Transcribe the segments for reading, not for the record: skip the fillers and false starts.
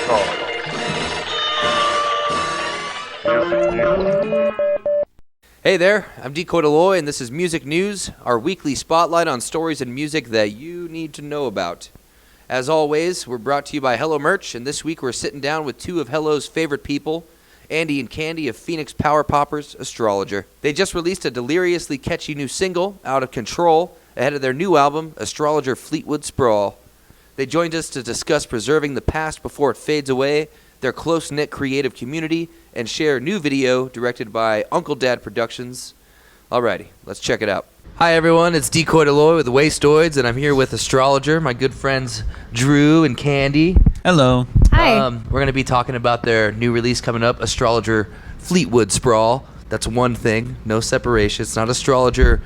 Hey there, I'm Decoy Deloy, and this is Music News, our weekly spotlight on stories in music that you need to know about. As always, we're brought to you by Hello Merch, and this week we're sitting down with two of Hello's favorite people, Andy and Candy of Phoenix Power Poppers, Astrologer. They just released a deliriously catchy new single, Out of Control, ahead of their new album, Astrologer Fleetwood Sprawl. They joined us to discuss preserving the past before it fades away, their close-knit creative community, and share a new video directed by Uncle Dad Productions. Alrighty, let's check it out. Hi everyone, it's Decoy Deloy with Wastoids, and I'm here with Astrologer, my good friends Drew and Candy. Hello. Hi. We're going to be talking about their new release coming up, Astrologer Fleetwood Sprawl. That's one thing, no separation. It's not Astrologer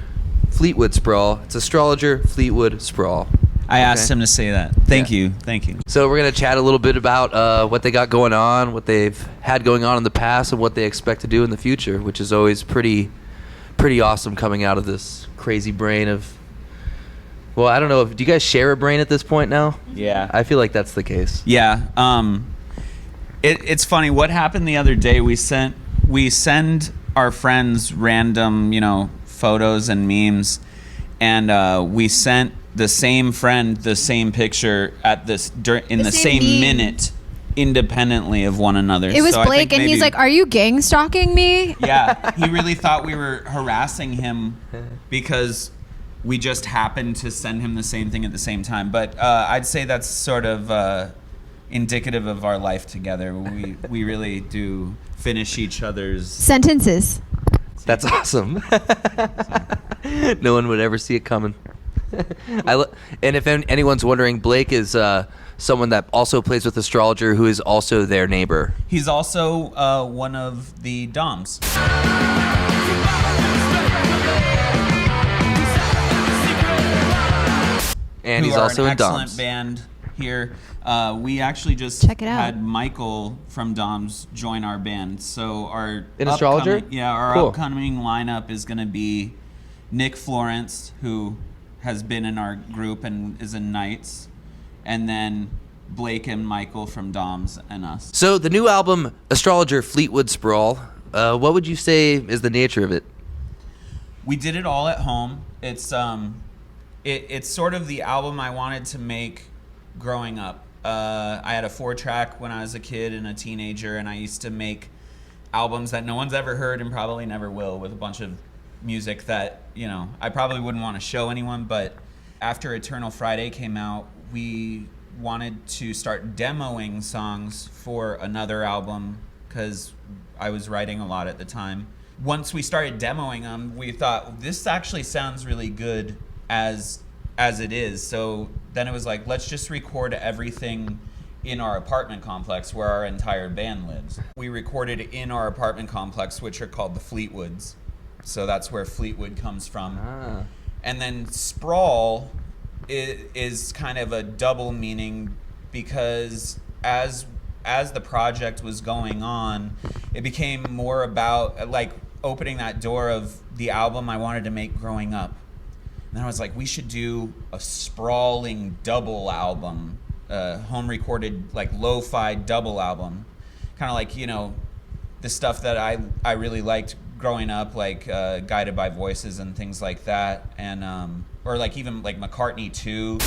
Fleetwood Sprawl, it's Astrologer Fleetwood Sprawl. I asked him to say that. Thank Yeah. you. Thank you. So we're going to chat a little bit about what they got going on, what they've had going on in the past, and what they expect to do in the future, which is always pretty awesome coming out of this crazy brain of... Well, I don't know. Do you guys share a brain at this point now? Yeah. I feel like that's the case. Yeah. It's funny. What happened the other day? We send our friends random, photos and memes, and we sent the same friend the same picture at in the same minute, independently of one another. It was So Blake, and he's like, "Are you gang stalking me?" Yeah, he really thought we were harassing him because we just happened to send him the same thing at the same time. But I'd say that's sort of indicative of our life together. We really do finish each other's Sentences. That's awesome. No one would ever see it coming. And if anyone's wondering, Blake is someone that also plays with Astrologer, who is also their neighbor. He's also one of the Doms. And he's also in excellent Doms. band here. We actually just Check it out. had Michael from Doms join our band. So our In Astrologer? upcoming lineup is going to be Nick Florence, who has been in our group and is in Knights, and then Blake and Michael from Doms and us. So the new album, Astrologer Fleetwood Sprawl, what would you say is the nature of it? We did it all at home. It's sort of the album I wanted to make growing up. I had a 4-track when I was a kid and a teenager, and I used to make albums that no one's ever heard and probably never will, with a bunch of music that, I probably wouldn't want to show anyone. But after Eternal Friday came out, we wanted to start demoing songs for another album because I was writing a lot at the time. Once we started demoing them, we thought, this actually sounds really good as it is. So then it was like, let's just record everything in our apartment complex where our entire band lives. We recorded in our apartment complex, which are called the Fleetwoods. So that's where Fleetwood comes from. Ah. And then Sprawl is kind of a double meaning because as the project was going on, it became more about like opening that door of the album I wanted to make growing up. And then I was like, we should do a sprawling double album, home recorded like lo-fi double album. Kind of like, the stuff that I really liked growing up, like Guided by Voices and things like that, and or like even like McCartney 2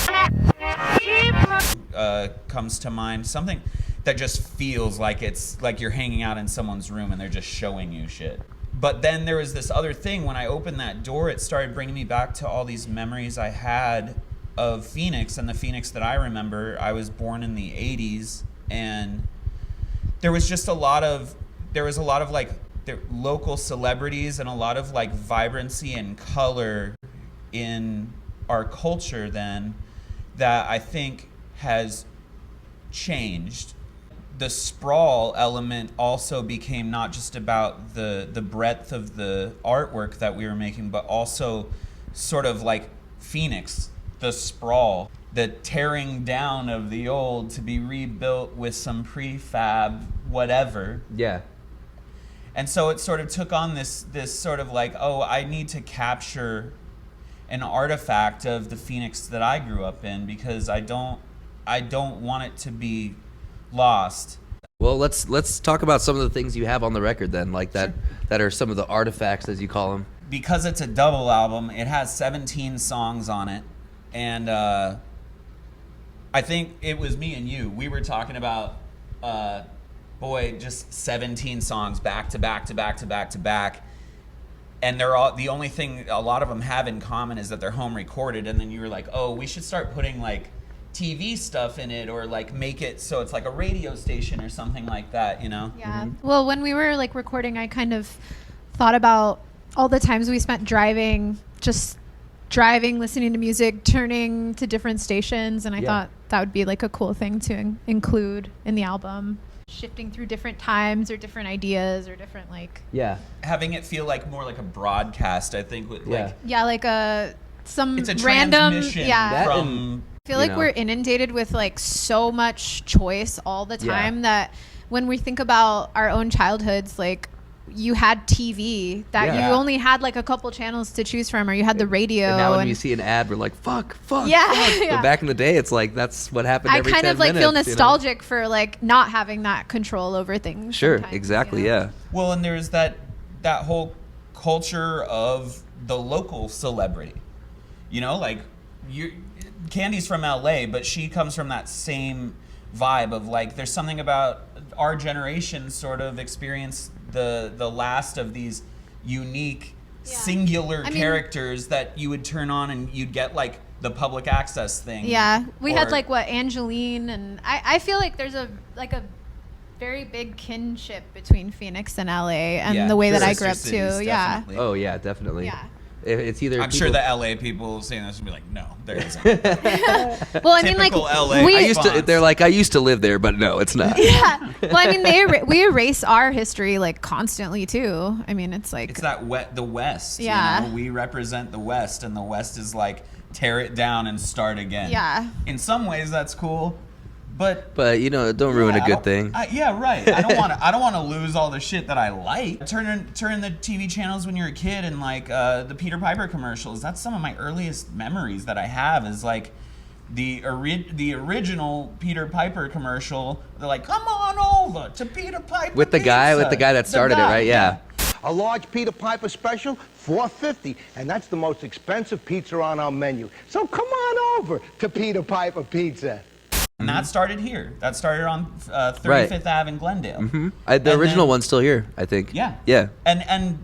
comes to mind. Something that just feels like it's like you're hanging out in someone's room and they're just showing you shit. But then there was this other thing. When I opened that door, it started bringing me back to all these memories I had of Phoenix, and the Phoenix that I remember. I was born in the 80s, and there was a lot of like local celebrities and a lot of like vibrancy and color in our culture then that I think has changed. The sprawl element also became not just about the breadth of the artwork that we were making, but also sort of like Phoenix, the sprawl, the tearing down of the old to be rebuilt with some prefab whatever. Yeah. And so it sort of took on this sort of like, oh, I need to capture an artifact of the Phoenix that I grew up in, because I don't want it to be lost. Well, let's talk about some of the things you have on the record then, like that are some of the artifacts, as you call them. Because it's a double album, it has 17 songs on it, and I think it was me and you. We were talking about, just 17 songs back to back to back to back to back, and they're all, the only thing a lot of them have in common is that they're home recorded. And then you were like, oh, we should start putting like TV stuff in it, or like make it so it's like a radio station or something like that, you know? Yeah. Well, when we were like recording, I kind of thought about all the times we spent driving, listening to music, turning to different stations, and I thought that would be like a cool thing to include in the album. Shifting through different times or different ideas or different having it feel like more like a broadcast, I think, with like some it's a random transmission from. I feel like we're inundated with like so much choice all the time that when we think about our own childhoods, like you had TV that you only had like a couple channels to choose from, or you had the radio. And now when you see an ad, we're like, fuck. Yeah. But back in the day, it's like that's what happened every 10 minutes. I kind of like minutes, feel nostalgic for like not having that control over things. Sure, exactly, yeah. Well, and there's that whole culture of the local celebrity. You know, like Candy's from LA, but she comes from that same vibe of like there's something about our generation sort of experienced the last of these unique singular characters that you would turn on and you'd get like the public access thing. Yeah, we had like Angeline, and I feel like there's a very big kinship between Phoenix and LA and the way that I grew up too. Yeah. Oh yeah, definitely. Yeah. It's either I'm sure the LA people saying this would be like, no, there isn't. Well, I mean, like LA I used to live there, but no, it's not. Yeah. Well, I mean, we erase our history like constantly too. I mean, it's like it's the West. Yeah. You know? We represent the West, and the West is like tear it down and start again. Yeah. In some ways, that's cool. But don't ruin a good thing. Right. I don't want to lose all the shit that I like. Turn the TV channels when you're a kid, and like the Peter Piper commercials. That's some of my earliest memories that I have. Is like the original Peter Piper commercial. They're like, "Come on over to Peter Piper." With the guy that started it, right? Yeah. A large Peter Piper special, $4.50, and that's the most expensive pizza on our menu. So come on over to Peter Piper Pizza. And that started here. That started on 35th Ave in Glendale. Mm-hmm. The original one's still here, I think. Yeah. Yeah. And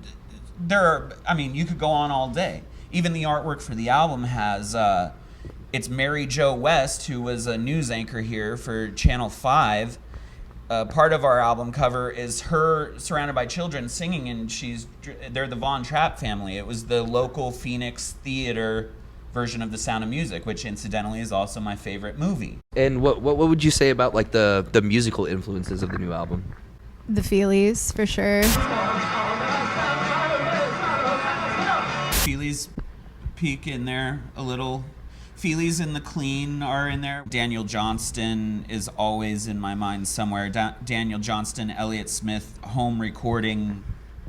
there are, I mean, you could go on all day. Even the artwork for the album has, it's Mary Jo West, who was a news anchor here for Channel 5. Part of our album cover is her surrounded by children singing, and they're the Von Trapp family. It was the local Phoenix theater version of The Sound of Music, which incidentally is also my favorite movie. And what would you say about like the musical influences of the new album? The Feelies, for sure. Feelies peek in there a little. Feelies and The Clean are in there. Daniel Johnston is always in my mind somewhere. Daniel Johnston, Elliott Smith, home recording,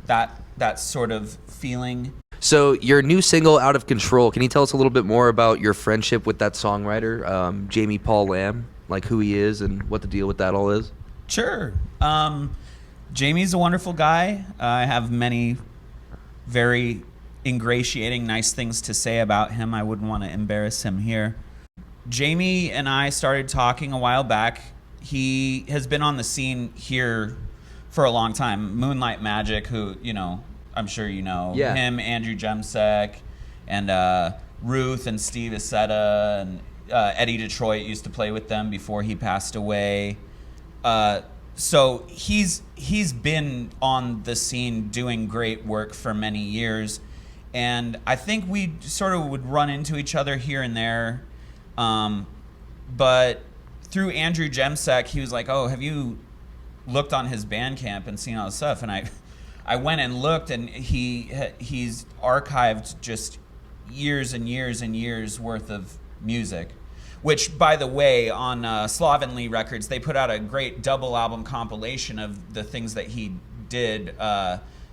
that sort of feeling. So your new single, Out of Control, can you tell us a little bit more about your friendship with that songwriter, Jamie Paul Lamb, like who he is and what the deal with that all is? Sure. Jamie's a wonderful guy. I have many very ingratiating, nice things to say about him. I wouldn't want to embarrass him here. Jamie and I started talking a while back. He has been on the scene here for a long time. Moonlight Magic, who, I'm sure you know. Yeah. Him, Andrew Jemsek, and Ruth and Steve Aceta, and Eddie Detroit used to play with them before he passed away. So he's been on the scene doing great work for many years. And I think we sort of would run into each other here and there. But through Andrew Jemsek, he was like, oh, have you looked on his Bandcamp and seen all this stuff? And I went and looked, and he's archived just years and years and years worth of music. Which, by the way, on Slovenly Records, they put out a great double album compilation of the things that he did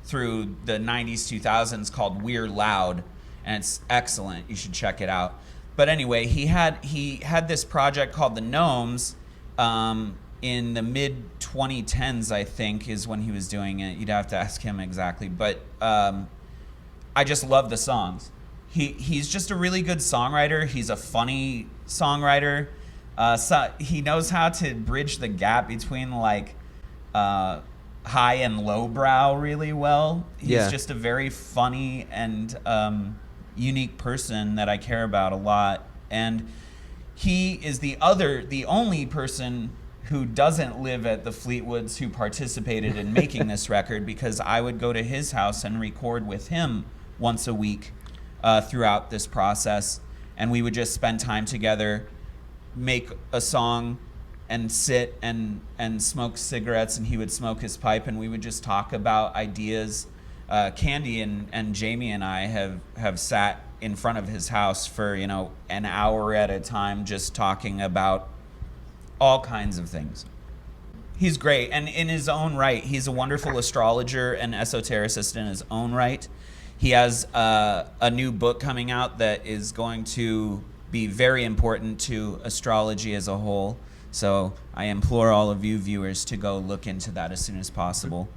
through the 90s, 2000s called We're Loud, and it's excellent. You should check it out. But anyway, he had this project called The Gnomes, in the mid 2010s, I think, is when he was doing it. You'd have to ask him exactly, but I just love the songs. He's just a really good songwriter. He's a funny songwriter. So he knows how to bridge the gap between like high and lowbrow really well. He's just a very funny and unique person that I care about a lot. And he is the only person who doesn't live at the Fleetwoods who participated in making this record, because I would go to his house and record with him once a week throughout this process. And we would just spend time together, make a song, and sit and smoke cigarettes, and he would smoke his pipe, and we would just talk about ideas. Candy and Jamie and I have sat in front of his house for, an hour at a time, just talking about all kinds of things. He's great, and in his own right, he's a wonderful astrologer and esotericist in his own right. He has a new book coming out that is going to be very important to astrology as a whole. So I implore all of you viewers to go look into that as soon as possible.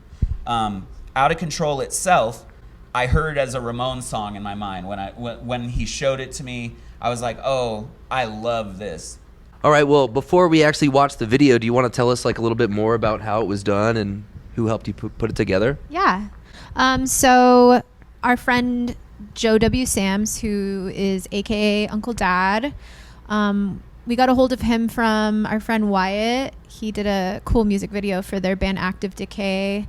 Out of Control itself, I heard as a Ramones song in my mind. When he showed it to me, I was like, oh, I love this. All right, well, before we actually watch the video, do you want to tell us like a little bit more about how it was done and who helped you put it together? Yeah. So our friend Joe W. Sams, who is AKA Uncle Dad, we got a hold of him from our friend Wyatt. He did a cool music video for their band Active Decay.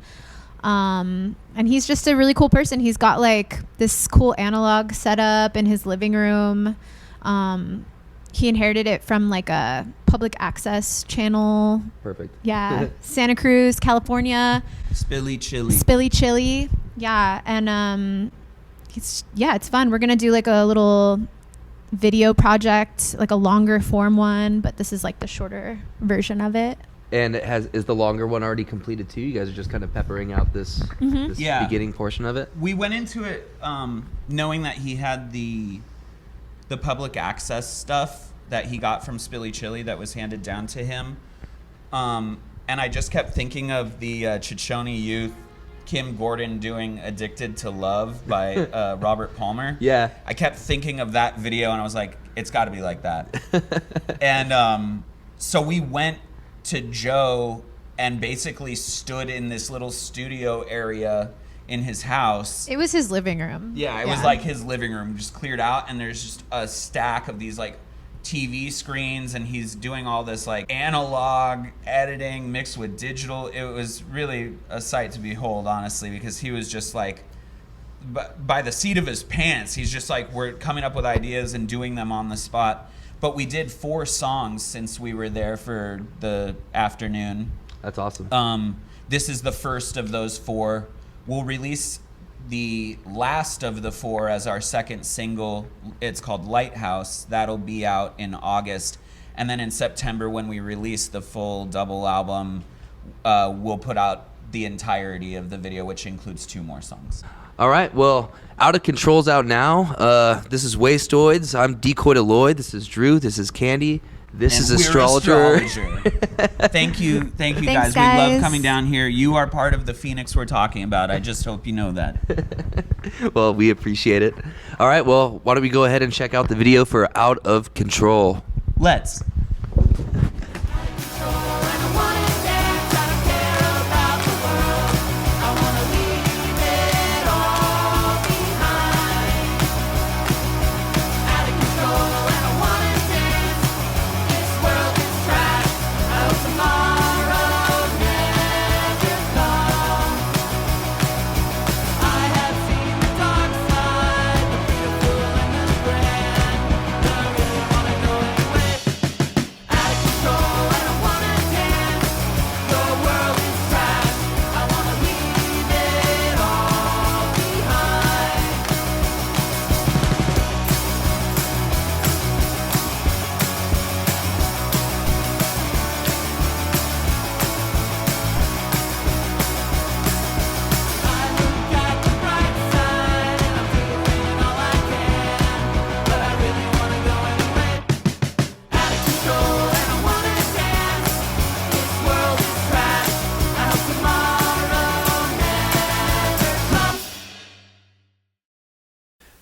And he's just a really cool person. He's got like this cool analog setup in his living room. He inherited it from like a public access channel. Perfect. Yeah. Santa Cruz, California. Spilly Chili. Yeah. And it's fun. We're going to do like a little video project, like a longer form one, but this is like the shorter version of it. And is the longer one already completed too? You guys are just kind of peppering out this beginning portion of it? We went into it knowing that he had the public access stuff that he got from Spilly Chili that was handed down to him. And I just kept thinking of the Chichoni Youth, Kim Gordon doing Addicted to Love by Robert Palmer. Yeah. I kept thinking of that video, and I was like, it's got to be like that. And so we went to Joe and basically stood in this little studio area in his house. It was his living room. Yeah, it was like his living room just cleared out, and there's just a stack of these like TV screens, and he's doing all this like analog editing mixed with digital. It was really a sight to behold, honestly, because he was just like, by the seat of his pants, he's just like, we're coming up with ideas and doing them on the spot. But we did 4 songs since we were there for the afternoon. That's awesome. This is the first of those 4. We'll release the last of the 4 as our second single. It's called Lighthouse. That'll be out in August. And then in September, when we release the full double album, we'll put out the entirety of the video, which includes 2 more songs. All right, well, Out of Control's out now. This is Wastoids. I'm Decoy Deloy. This is Drew. This is Candy. This is Astrologer. Thank you Thanks, guys. We love coming down here. You are part of the Phoenix we're talking about. I just hope you know that. Well, we appreciate it. All right, well, why don't we go ahead and check out the video for Out of Control. Let's.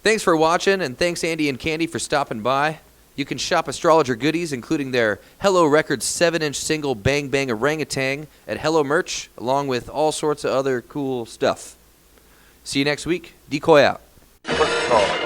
Thanks for watching, and thanks Andy and Candy for stopping by. You can shop Astrologer goodies, including their Hello Records 7-inch single Bang Bang Orangutan at Hello Merch, along with all sorts of other cool stuff. See you next week. Decoy out.